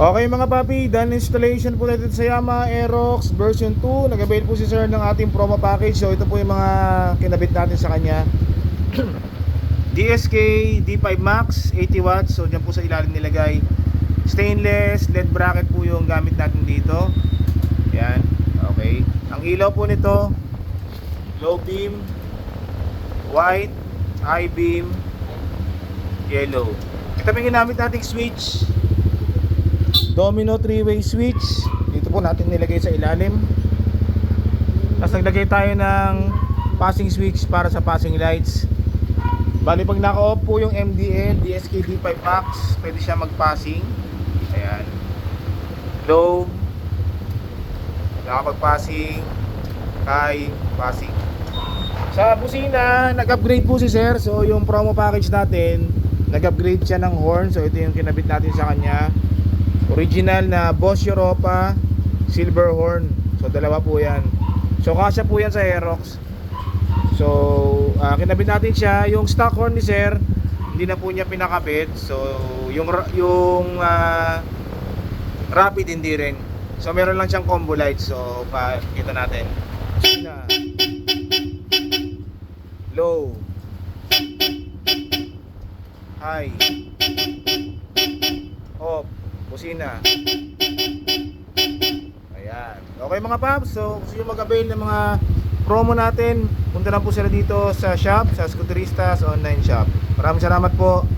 Okay mga papi, done installation po natin sa Yamaha Aerox version 2. Nag-avail po si sir ng ating promo package. So ito po yung mga kinabit natin sa kanya. DSK D5 Max 80 watts. So dyan po sa ilalim nilagay. Stainless LED bracket po yung gamit natin dito. Yan, okay. Ang ilaw po nito, low beam, white, high beam, yellow. Ito po yung ginamit nating switch, domino 3-way switch. Dito po natin nilagay sa ilalim. Tapos naglagay tayo ng passing switch para sa passing lights. Bali pag naka-off po yung MDL DSK D5 Max, pwede siya mag-passing. Ayan, low, nakapag-passing, high, passing. Sa busina, nag-upgrade po si sir. So yung promo package natin, nag-upgrade siya ng horn. So ito yung kinabit natin sa kanya. Original na Boss Europa silver horn. So dalawa po yan. So kasya po yan sa Aerox. So kinabit natin siya. Yung stock horn ni sir, hindi na po niya pinakabit. So yung rapid hindi rin. So meron lang siyang combo light. So pakita natin. Low, high, off, busina. Ayan. Okay mga paps, so gusto nyo mag-avail ng mga promo natin, punta lang po sila dito sa shop, sa Scooteristas online shop. Maraming salamat po.